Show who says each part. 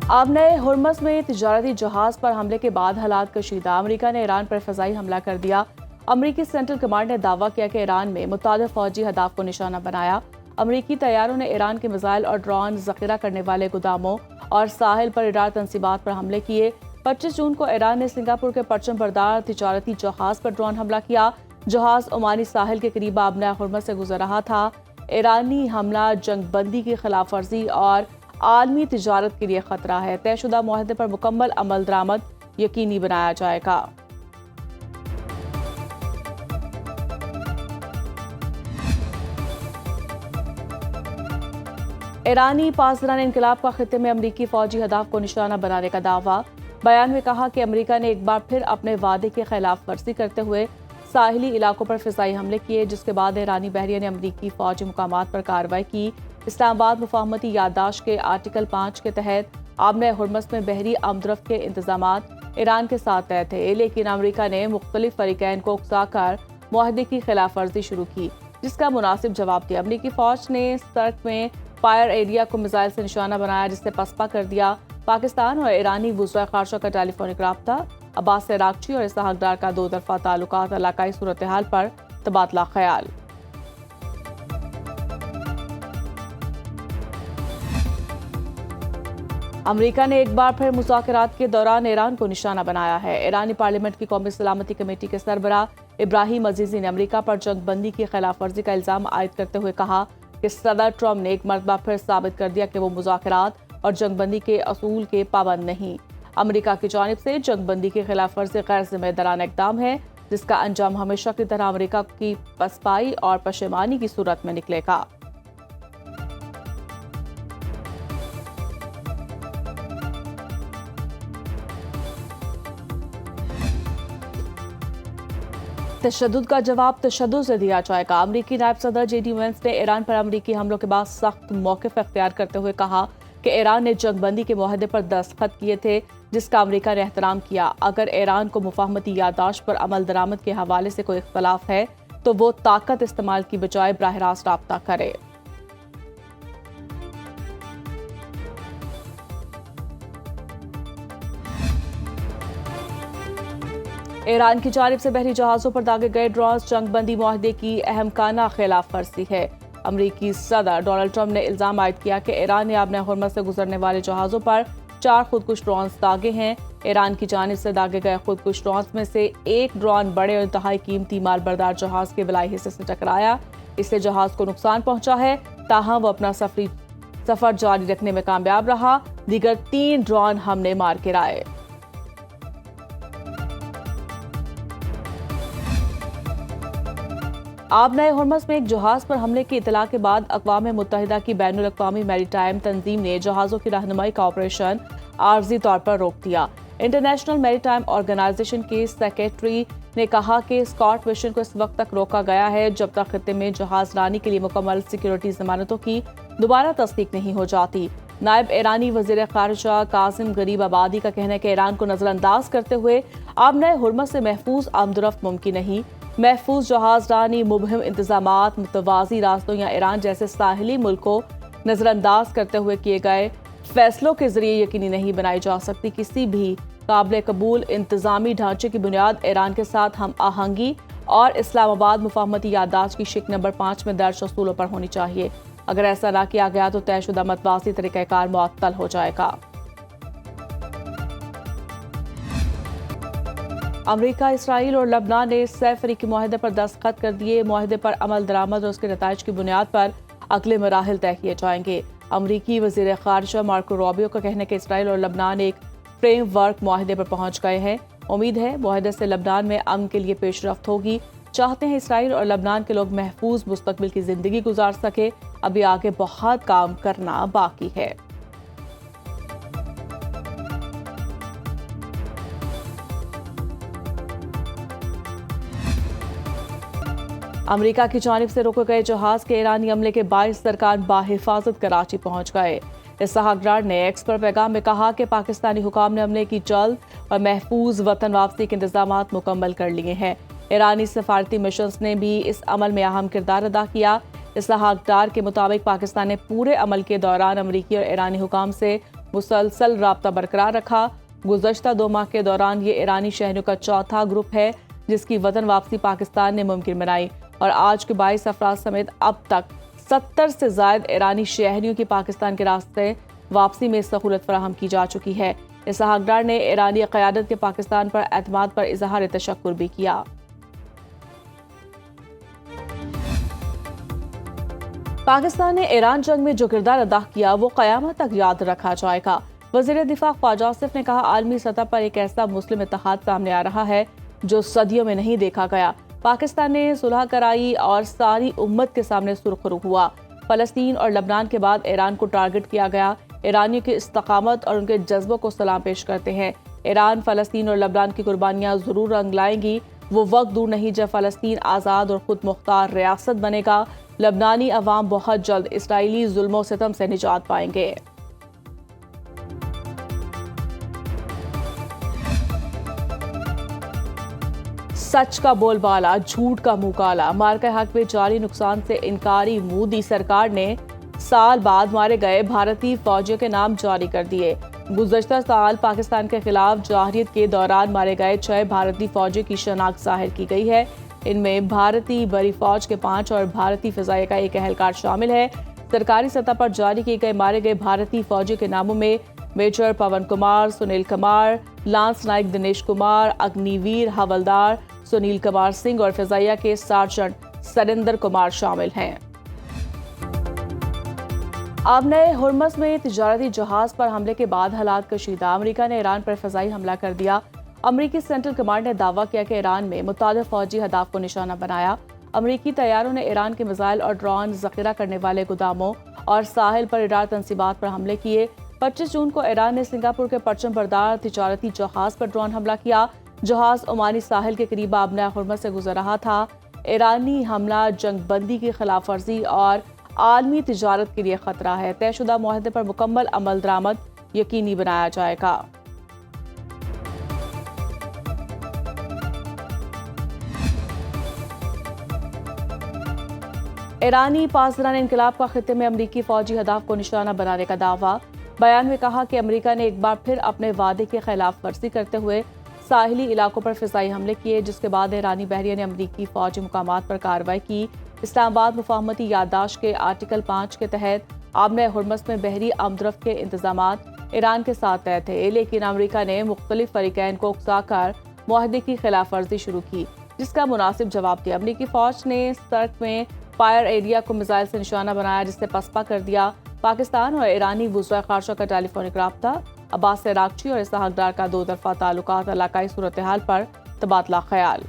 Speaker 1: आबने Hormuz में तिजारती जहाज पर हमले के बाद हालात कशीदा। अमरीका ने ईरान पर फ़िज़ाई हमला कर दिया। अमरीकी सेंट्रल कमांड ने दावा किया कि ईरान में मुतादिफ़ फ़ौजी अहदाफ को निशाना बनाया। अमरीकी तैयारों ने ईरान के मिसाइल और ड्रोन ज़ख़ीरा करने वाले गोदामों और साहिल पर ईरान तंसीबात पर हमले किए। 25 जून को ईरान ने सिंगापुर के परचम बरदार तिजारती जहाज पर ड्रोन हमला किया। जहाज ओमानी साहिल के करीब आबना हुर्मस से गुजर रहा था। ईरानी हमला जंगबंदी की खिलाफ वर्जी और आलमी तिजारत के लिए खतरा है। तयशुदा मुआहदे पर मुकम्मल अमल दरामद यकीनी बनाया जाएगा। ईरानी पासदारान इनकलाब का खित्ते में अमरीकी फौजी अहदाफ को निशाना बनाने का दावा। बयान में कहा कि अमरीका ने एक बार फिर अपने वादे की खिलाफ वर्जी करते हुए साहिली इलाकों पर फ़िज़ाई हमले किए, जिसके बाद ईरानी बहरिया ने अमरीकी फौजी मुकामात पर कार्रवाई की। इस्लामाबाद मुफाहमती याददाश्त के आर्टिकल 5 के तहत आबना हुर्मस में बहरी आमदरफ्त के इंतजामात ईरान के साथ तय थे, लेकिन अमरीका ने मुख्तलिफ फरीकैन को उकसाकर मुआहदे की खिलाफ वर्जी शुरू की, जिसका मुनासिब जवाब दिया। अमरीकी फ़ौज ने सड़क में फायर एरिया को मिसाइल से निशाना बनाया, जिससे पसपा कर दिया। पाकिस्तान और ईरानी वज़ीर ख़ारजा का टेलीफोनिक राब्ता। अब्बास इराक़ची और इसहाक़ डार का दो तरफ़ा ताल्लुकात, इलाकाई सूरत हाल पर तबादला ख्याल। अमरीका ने एक बार फिर मुज़ाकरात के दौरान ईरान को निशाना बनाया है। ईरानी पार्लियामेंट की कौमी सलामती कमेटी के सरबराह इब्राहिम अजीज़ी ने अमरीका पर जंगबंदी की खिलाफ वर्जी का इल्ज़ाम आयद करते हुए कहा कि सदर ट्रम्प ने एक मरतबा फिर साबित कर दिया कि वो मुज़ाकरात और जंगबंदी के असूल के पाबंद नहीं। अमरीका की जानिब से जंगबंदी की खिलाफ वर्जी गैर ज़िम्मेदाराना इक़दाम है, जिसका अंजाम हमेशा की तरह अमरीका की पसपाई और पशेमानी की सूरत में निकलेगा। तशद्दुद का जवाब तशद्दुद से दिया जाएगा। अमरीकी नायब सदर JD Vance ने ईरान पर अमरीकी हमलों के बाद सख्त मौक़िफ़ इख्तियार करते हुए कहा कि ईरान ने जंगबंदी के मुआहदे पर दस्तखत किए थे, जिसका अमरीका ने एहतराम किया। अगर ईरान को मुफाहमती याददाश्त पर अमल दरामद के हवाले से कोई इख्तलाफ है तो वो ताकत इस्तेमाल की बजाय बराह रास्त राब्ता करे। ईरान की जानिब से बहरी जहाज़ों पर दागे गए ड्रोन्स जंगबंदी मुआहदे की अहमकाना खिलाफ वर्जी है। अमरीकी सदर डोनाल्ड ट्रम्प ने इल्ज़ाम आयद किया कि ईरान ने आबना हुर्मस से गुजरने वाले जहाज़ों पर 4 खुदकुश ड्रोन्स दागे हैं। ईरान की जानिब से दागे गए खुदकुश ड्रोन्स में से एक ड्रोन बड़े और इंतहाई कीमती माल बरदार जहाज़ के बलाई हिस्से से टकराया। इससे जहाज़ को नुकसान पहुंचा है, ताहम वो अपना सफ़र जारी रखने में कामयाब रहा। दीगर 3 ड्रोन हमने मार गिराए। आबना हुर्मस में एक जहाज पर हमले की इतला के बाद अक़वाम मुत्तहिदा की बैनुल अक़वामी मैरीटाइम तंजीम ने जहाज़ों की रहनुमाई का ऑपरेशन आर्जी तौर पर रोक दिया। इंटरनेशनल मैरीटाइम ऑर्गेनाइजेशन के सेक्रेटरी ने कहा कि स्कॉट मिशन को इस वक्त तक रोका गया है जब तक खित्ते में जहाज रानी के लिए मुकम्मल सिक्योरिटी ज़मानतों की दोबारा तस्दीक नहीं हो जाती। नायब ईरानी वज़ीर ख़ारजा कासिम गरीब आबादी का कहना है कि ईरान को नज़रअंदाज करते हुए आबना हुर्मस से महफूज आमदरफ्त मुमकिन नहीं। महफूज जहाज रानी, मुबहिम इंतजामात, मुतवाज़ी रास्तों या ईरान जैसे साहिली मुल्क को नज़रअंदाज करते हुए किए गए फैसलों के जरिए यकीनी नहीं बनाई जा सकती। किसी भी काबिल कबूल इंतज़ामी ढांचे की बुनियाद ईरान के साथ हम आहंगी और इस्लामाबाद मुफाहमती याददाश्त की शिक नंबर 5 में दर्ज असूलों पर होनी चाहिए। अगर ऐसा ना किया गया तो तयशुदा मतवाज़ी तरीक़ाकार मुअत्तल हो जाएगा। अमरीका, इसराइल और लबनान ने सैफरीकी मुआहदे पर दस्तखत कर दिए। मुआहदे पर अमल दरामद और उसके नताइज की बुनियाद पर अगले मराहिल तय किए जाएंगे। अमरीकी वज़ीर ख़ारजा मार्को रूबियो का कहना है कि इसराइल और लबनान एक फ्रेम वर्क मुआहदे पर पहुंच गए हैं। उम्मीद है मुआहदे से लबनान में अमन के लिए पेशरफ्त होगी। चाहते हैं इसराइल और लबनान के लोग महफूज मुस्तकबिल की ज़िंदगी गुजार सके। अभी आगे बहुत काम करना बाकी है। अमरीका की जानिब से रोके गए जहाज के ईरानी हमले के 22 सरकार बाहिफाजत कराची पहुंच गए। इसहाक़ डार ने एक्स पर पैगाम में कहा कि पाकिस्तानी हुकाम ने हमले की जल्द और महफूज वतन वापसी के इंतजामात मुकम्मल कर लिए हैं। ईरानी सफारती मिशंस ने भी इस अमल में अहम किरदार अदा किया। इसहाक़ डार के मुताबिक पाकिस्तान ने पूरे अमल के दौरान अमरीकी और ईरानी हुकाम से مسلسل رابطہ برقرار رکھا۔ گزشتہ 2 ماہ کے دوران یہ ایرانی شہریوں کا چوتھا گروپ ہے جس کی وطن واپسی پاکستان نے ممکن بنائی، اور آج کے 22 افراد سمیت اب تک 70 سے زائد ایرانی شہریوں کی پاکستان کے راستے واپسی میں سہولت فراہم کی جا چکی ہے۔ اسحاق ڈار نے ایرانی قیادت کے پاکستان پر اعتماد پر اظہار تشکر بھی کیا۔ پاکستان نے ایران جنگ میں جو کردار ادا کیا وہ قیامت تک یاد رکھا جائے گا۔ وزیر دفاع خواجہ آصف نے کہا، عالمی سطح پر ایک ایسا مسلم اتحاد سامنے آ رہا ہے جو صدیوں میں نہیں دیکھا گیا۔ پاکستان نے صلح کرائی اور ساری امت کے سامنے سرخرو ہوا۔ فلسطین اور لبنان کے بعد ایران کو ٹارگٹ کیا گیا۔ ایرانیوں کی استقامت اور ان کے جذبوں کو سلام پیش کرتے ہیں۔ ایران، فلسطین اور لبنان کی قربانیاں ضرور رنگ لائیں گی۔ وہ وقت دور نہیں جب فلسطین آزاد اور خود مختار ریاست بنے گا۔ لبنانی عوام بہت جلد اسرائیلی ظلم و ستم سے نجات پائیں گے۔ سچ کا بول بالا، جھوٹ کا منہ کالا۔ مارکہ حق میں جاری نقصان سے انکاری مودی سرکار نے سال بعد مارے گئے بھارتی فوجیوں کے نام جاری کر دیے۔ گزشتہ سال پاکستان کے خلاف جارحیت کے دوران مارے گئے 6 بھارتی فوجیوں کی شناخت ظاہر کی گئی ہے۔ ان میں بھارتی بری فوج کے 5 اور بھارتی فضائیہ کا 1 اہلکار شامل ہے۔ سرکاری سطح پر جاری کیے گئے مارے گئے بھارتی فوجیوں کے ناموں میں میجر پون کمار، سنیل کمار، لانس نائک دنیش کمار، اگنی ویر حولدار سنیل کمار سنگھ اور فضائیہ کے سارجنٹ سریندر کمار شامل ہیں۔ آبنۂ ہرمز میں تجارتی جہاز پر حملے کے بعد حالات کشیدہ۔ امریکہ نے ایران پر فضائی حملہ کر دیا۔ امریکی سینٹرل کمانڈ نے دعویٰ کیا کہ ایران میں متعدد فوجی اہداف کو نشانہ بنایا۔ امریکی طیاروں نے ایران کے میزائل اور ڈرون ذخیرہ کرنے والے گوداموں اور ساحل پر ادارہ تنصیبات پر حملے کیے۔ 25 جون کو ایران نے سنگاپور کے پرچم بردار تجارتی جہاز پر ڈرون حملہ کیا۔ جہاز عمانی ساحل کے قریب آبنۂ ہرمز سے گزر رہا تھا۔ ایرانی حملہ جنگ بندی کی خلاف ورزی اور عالمی تجارت کے لیے خطرہ ہے۔ طے شدہ معاہدے پر مکمل عمل درآمد یقینی بنایا جائے گا۔ ایرانی پاسداران انقلاب کا خطے میں امریکی فوجی اہداف کو نشانہ بنانے کا دعویٰ۔ بیان میں کہا کہ امریکہ نے ایک بار پھر اپنے وعدے کی خلاف ورزی کرتے ہوئے ساحلی علاقوں پر فضائی حملے کیے، جس کے بعد ایرانی بحریہ نے امریکی فوجی مقامات پر کارروائی کی۔ اسلام آباد مفاہمتی یادداشت کے آرٹیکل 5 کے تحت آبنۂ ہرمز میں بحری آمدرفت کے انتظامات ایران کے ساتھ طے تھے، لیکن امریکہ نے مختلف فریقین کو اکسا کر معاہدے کی خلاف ورزی شروع کی، جس کا مناسب جواب دیا۔ امریکی فوج نے سرک میں فائر ایریا کو میزائل سے نشانہ بنایا، جس سے پسپا کر دیا۔ پاکستان اور ایرانی وزرائے خارجہ کا ٹیلی فونک رابطہ۔ عباس عراقچی اور اسحاق ڈار کا 2 طرفہ تعلقات، علاقائی صورتحال پر تبادلہ خیال۔